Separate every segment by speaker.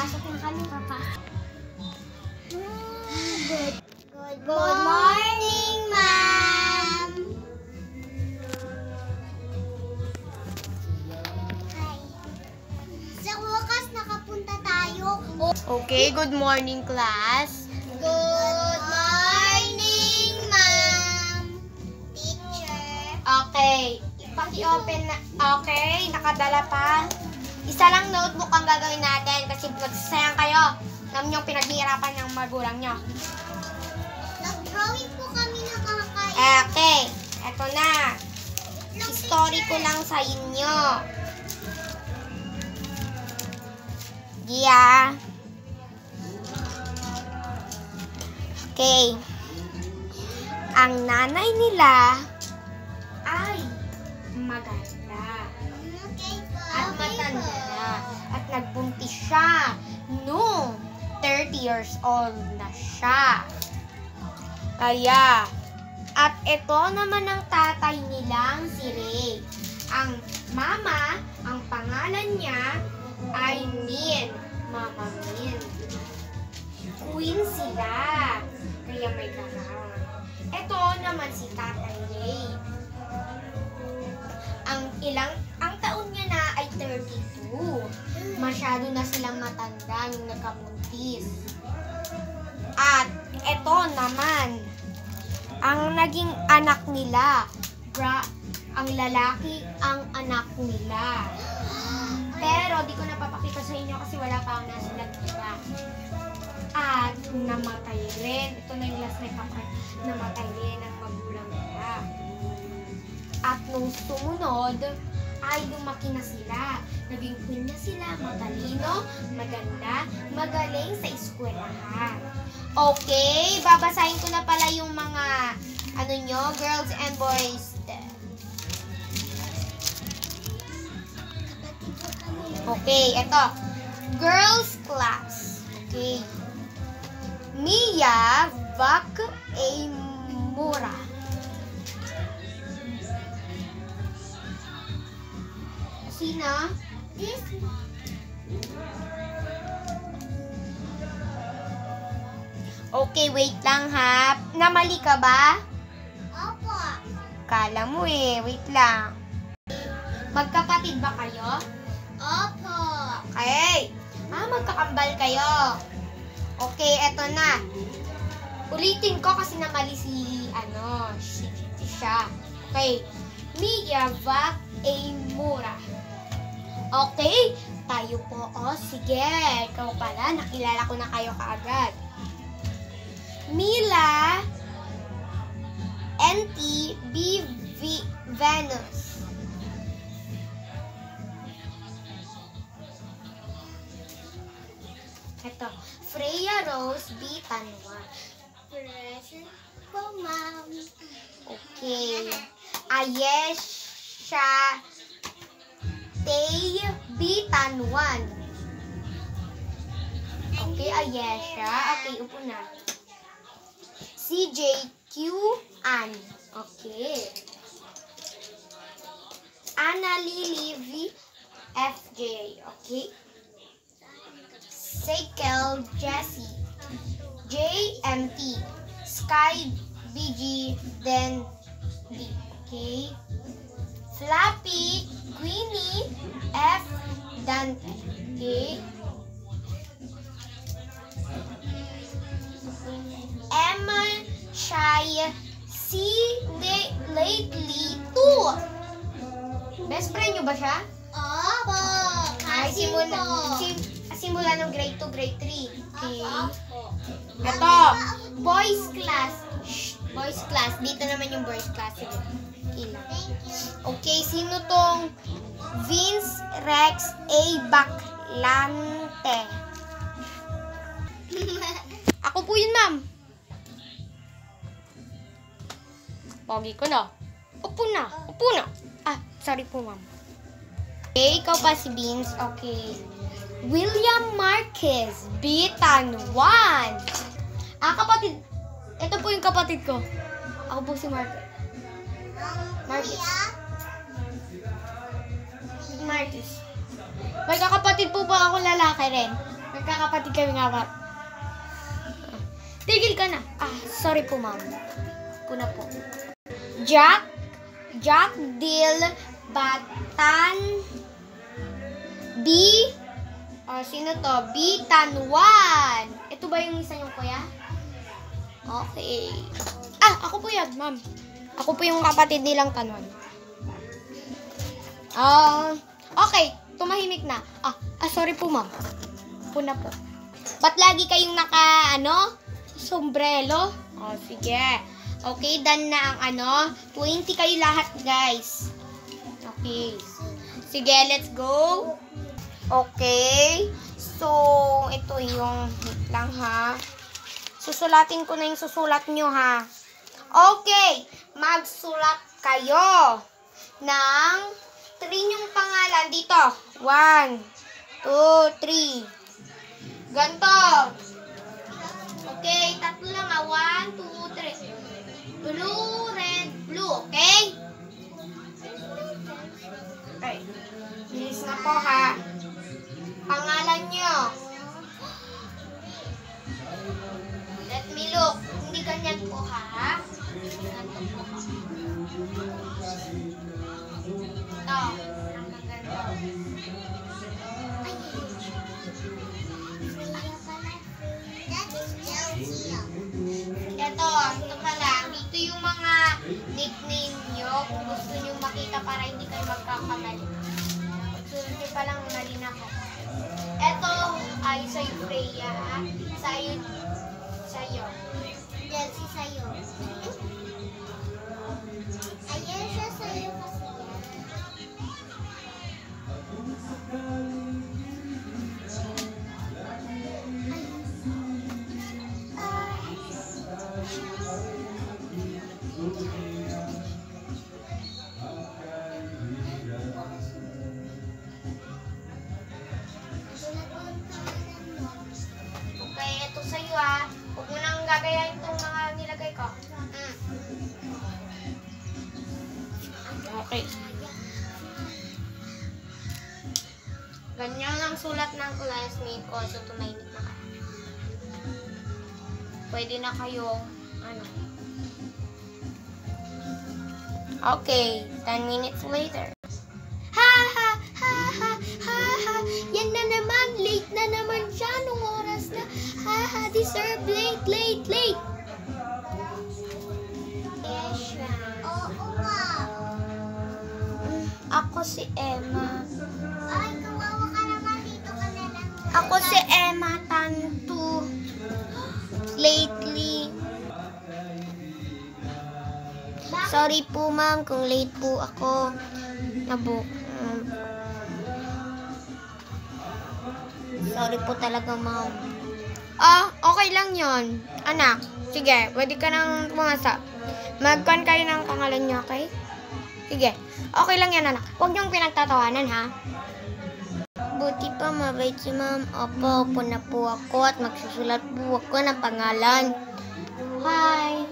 Speaker 1: Papasok na kami, Papa. Good morning, Ma'am! Hi. Sa wakas, nakapunta tayo.
Speaker 2: Okay, good morning, class.
Speaker 1: Good morning, Ma'am! Teacher.
Speaker 2: Okay, paki-open na. Okay, nakadala pa. Isa lang notebook ang gagawin natin kasi magsasayang kayo. Alam niyo, pinaghihirapan ng magulang niyo.
Speaker 1: Nag-drawing po kami ng mga kain.
Speaker 2: Okay, eto na. History ko lang sa inyo. Gia. Okay. Ang nanay nila ay maganda.
Speaker 1: Okay po.
Speaker 2: At matanda na. At nagbuntis siya noong 30 years old na siya. Kaya, at ito naman ang tatay nilang si Ray. Ang mama, ang pangalan niya ay Min. Mama Min. Queen sila. Kaya may galang. Ito naman si Tatay Ray. Ang taon niya na ay 32. Masyado na silang matanda nung nagkabuntis. At ito naman, ang naging anak nila, ang lalaki ang anak nila. Pero di ko napapakita sa inyo kasi wala pa ang nasulat diba? At namatay rin. Ito na yung last na ipapakita. Namatay rin ang magulang nila. At nung sumunod, ay lumaki na sila. Naging queen na sila, matalino, maganda, magaling sa eskwelahan. Okay, babasahin ko na pala yung mga, girls and boys. Okay, eto. Girls class. Okay. Mia Vac A. Mura. Sina?
Speaker 1: This
Speaker 2: Okay, wait lang ha. Namali ka ba?
Speaker 1: Opo.
Speaker 2: Kala mo wait lang. Magkapatid ba kayo?
Speaker 1: Opo.
Speaker 2: Okay. Magkakambal kayo. Okay, eto na. Ulitin ko kasi namali siya. Okay. Mia Vac A. Mura. Okay, tayo po. Sige, ikaw pala. Nakilala ko na kayo kaagad. Mila N.T. B. Venus. Ito, Freya Rose B. Tanwa.
Speaker 1: Present po, Ma'am.
Speaker 2: Okay. Ayesha Tay B. Tanwan. Okay, Ayesha. Okay, upo na. CJQ Ann. Okay. Anna Lily V. FJ. Okay. Sekel Jessie. JMT. Sky BG then D. Okay. Flappy Queenie F. Dante. Okay. Emma Shai C. Lately 2. Best friend nyo ba siya?
Speaker 1: Opo.
Speaker 2: Ay,
Speaker 1: Kasi
Speaker 2: simula ng grade 2, grade 3. Okay.
Speaker 1: Opo.
Speaker 2: Ito, boys class. Shh, boys class. Dito naman yung boys class. Sige.
Speaker 1: Thank you.
Speaker 2: Okay, sino tong Vince Rex A. Baclante? Ako po yun, ma'am. Pogi ko na. Upo na. Upo na. Sorry po, ma'am. Okay, ikaw pa si Vince. Okay. William Marquez B. Tanwan. Kapatid. Ito po yung kapatid ko. Ako po si Marquez. Marquez. Marquez. May kakapatid po ba ako lalaki rin? Magkakapatid kami nga ba? Tigil ka na. Sorry po, ma'am. Puna po. Jack Dill Batan B. Sino to? B. Tanwan. Ito ba yung isa yung kuya? Okay. Ako po yan, ma'am. Ako po yung kapatid nilang Tanwan. Okay. Tumahimik na. Sorry po, ma'am. Puna po. Ba't lagi kayong sombrero? Sige. Okay, done na ang 20 kayo lahat, guys. Okay. Sige, let's go. Okay. So, ito yung lang ha. Susulatin ko na yung susulat nyo ha. Okay. Magsulat kayo ng 3 yung pangalan dito. 1, 2, 3. Ganto. Okay, tatlo lang ha. 1, 2, 3. Blue, red, blue. Okay? Okay. Bilis na po ha. Pangalan nyo. Let me look. Hindi ganyan po ha. Ganito po ha. Ito. Ito pa lang. Dito yung mga nickname nyo. Kung gusto nyo makita para hindi kayo magkakamali. Sunod pa lang mali na ko. Ito ay sa'yo, Freya. Sa'yo.
Speaker 1: Delcy sa'yo. Ayan siya sa'yo kasi
Speaker 2: Okay, ito sa'yo ha. Huwag mo nang gagayahin itong mga nilagay ko. Okay. Ganyan ang sulat ng classmate ko. So, tumahimik na kayo. Pwede na kayo, Okay, 10 minutes later. Ha! Yan na naman, late na naman siya nung oras na. Deserve late.
Speaker 1: oo nga.
Speaker 2: Ako si Emma.
Speaker 1: Ay, kawawa ka naman. Dito ka na lang.
Speaker 2: Ako si Emma Tantu. Lately. Sorry po ma'am kung late po ako. Sorry po talaga ma'am. Okay lang yon, anak. Sige, pwede ka nang pumasa. Magkuhan kayo ng pangalan niyo, okay? Sige, okay lang yan anak. Huwag niyong pinagtatawanan ha. Buti pa mabait si ma'am. Opo na po ako at magsusulat po ako ng pangalan. Hi!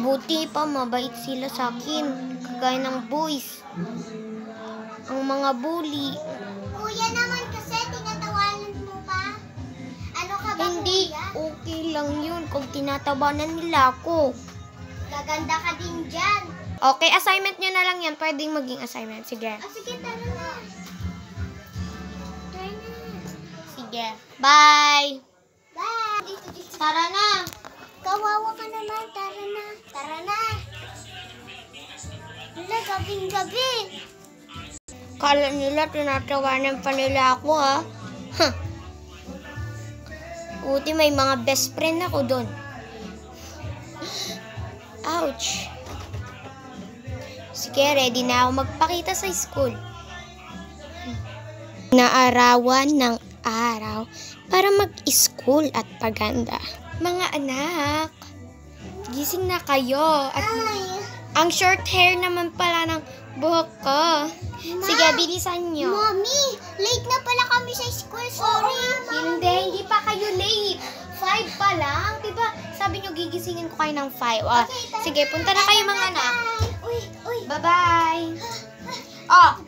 Speaker 2: Buti pa mabait sila sa akin. Kagaya ng boys. Ang mga bully.
Speaker 1: Kuya naman kasi, tinatawanan mo pa. Ano ka ba,
Speaker 2: Hindi,
Speaker 1: kuya?
Speaker 2: okay lang yun kung tinatawanan nila ako.
Speaker 1: Gaganda ka din dyan.
Speaker 2: Okay, assignment nyo na lang yan. Pwedeng maging assignment. Sige.
Speaker 1: Sige, tara na.
Speaker 2: Sige. Bye!
Speaker 1: Bye!
Speaker 2: Tara na!
Speaker 1: Kawawa ka naman. Tara na. Wala, gabing-gabi.
Speaker 2: Kala nila tinatawanan pa nila ako ha. Buti may mga best friend ako doon. Ouch. Sige, ready na ako magpakita sa school. Naarawan ng araw para mag-school at paganda. Mga anak, gising na kayo. At ang short hair naman pala ng buhok ko. Sige, bilisan nyo.
Speaker 1: Mommy, late na pala kami sa school. Sorry.
Speaker 2: Hindi pa kayo late. 5 pa lang. Diba, sabi nyo gigisingin ko kayo ng 5. Sige, punta na kayo mga anak.
Speaker 1: Uy.
Speaker 2: Bye-bye.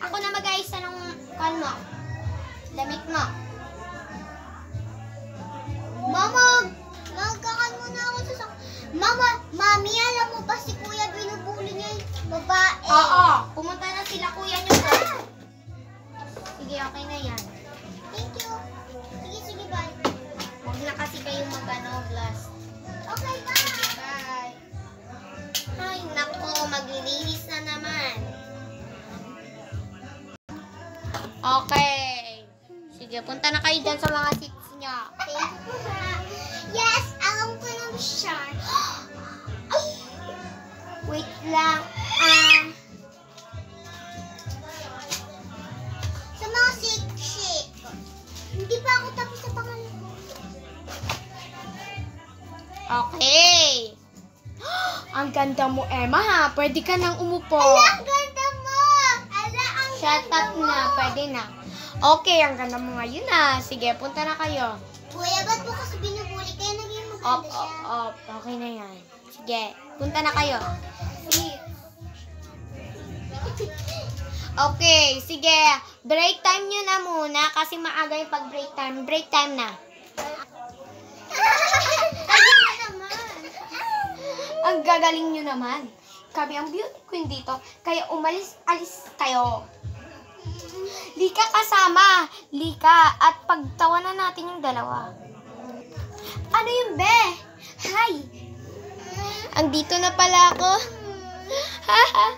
Speaker 2: Ako na mag-ayos na ng kan mo. Damit mo.
Speaker 1: Mama, magkakan muna ako sa Mami, alam mo ba si Kuya binubuli niya yung babae?
Speaker 2: Oo, pumunta na sila kuya nyo doon. Sige, okay na yan.
Speaker 1: Thank you. Sige, bye.
Speaker 2: Huwag na kasi kayong blast.
Speaker 1: Okay, bye.
Speaker 2: Bye. Ay, nako, maglilinis na naman. Okay. Sige, punta na kayo dyan sa mga seats niya.
Speaker 1: Thank you. Yes, alam ko na siya.
Speaker 2: Wait lang.
Speaker 1: Sa mga shake. Hindi pa ako tapos sa pangalan ko.
Speaker 2: Okay. Ang ganda mo, Emma, ha? Pwede ka nang umupo.
Speaker 1: Ala, ang ganda mo! Ala, ang
Speaker 2: Shut
Speaker 1: ganda
Speaker 2: up
Speaker 1: mo!
Speaker 2: na. Pwede na. Okay, ang ganda mo ngayon, ha? Sige, punta na kayo.
Speaker 1: Kuya, ba't mo kasi binubuli? Kaya naging
Speaker 2: Op,
Speaker 1: maganda siya.
Speaker 2: op. Okay na yan. Sige, punta na kayo. Okay, sige. Break time nyo na muna kasi maaga yung pag-break time. Break time na.
Speaker 1: Ayun na naman.
Speaker 2: Ang gagaling nyo naman. Kami ang beauty queen dito. Kaya alis kayo. Lika kasama. Lika. At pagtawanan natin yung dalawa. Ano yung be? Hi. Andito na pala ako. Haha.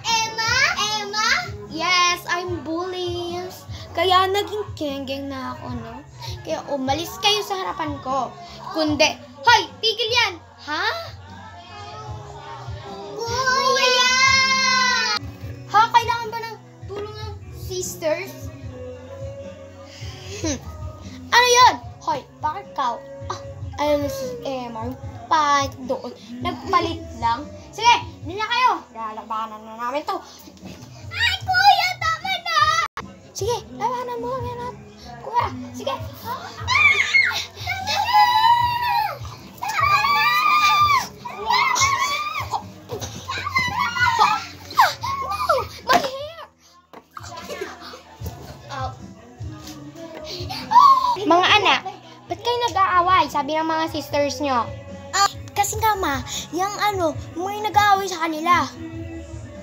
Speaker 1: Emma?
Speaker 2: Yes, I'm bullies. Kaya naging kenggeng na ako, no? Kaya umalis kayo sa harapan ko. Kundi, hoy, tigil yan! Ha?
Speaker 1: Kuya!
Speaker 2: Ha? Kailangan ba ng tulong ng sisters? Ano yun? Hoy, bakit ka? Ayun na si Emma, yung palit doon. Nagpalit lang. Sige, hindi na kayo. Lalabanan na namin to.
Speaker 1: Ay, kuya, tama na!
Speaker 2: Sige, labanan mo lang yan at. Kuya, sige. Mga anak, ba't kayo nag-aaway? Sabi ng mga sisters nyo. Kasi nga ma, yung may nag-aaway sa kanila.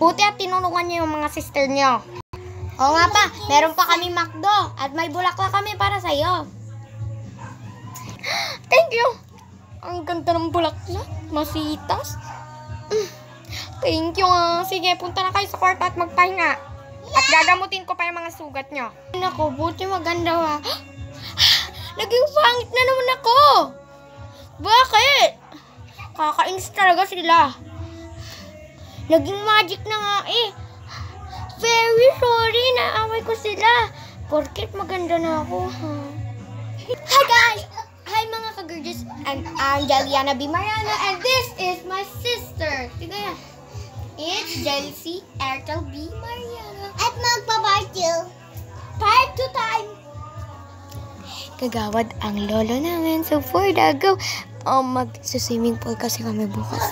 Speaker 2: Buti at tinulungan nyo yung mga sister nyo. Oo nga pa, meron pa kami McDo at may bulaklak kami para sa'yo. Thank you! Ang ganda ng bulaklak. Masitas. Thank you nga. Sige, punta na kayo sa kwarto at magpahinga. At gagamutin ko pa yung mga sugat nyo. Naku, buti maganda ha. Naging pangit na naman ako. Bakit? Kakainis talaga sila. Naging magic na nga eh. Very sorry, naaway ko sila. Porket maganda na ako, ha? Hi guys! Hi mga ka-gorgeous. I'm Jaliana B. Mariana and this is my sister. Tiga yan. It's Jelcy Ertel B. Mariana.
Speaker 1: At magpa-barbecue.
Speaker 2: Part 2 time! Kagawad ang lolo namin. So for the go, mag-swimming pool kasi kami bukas.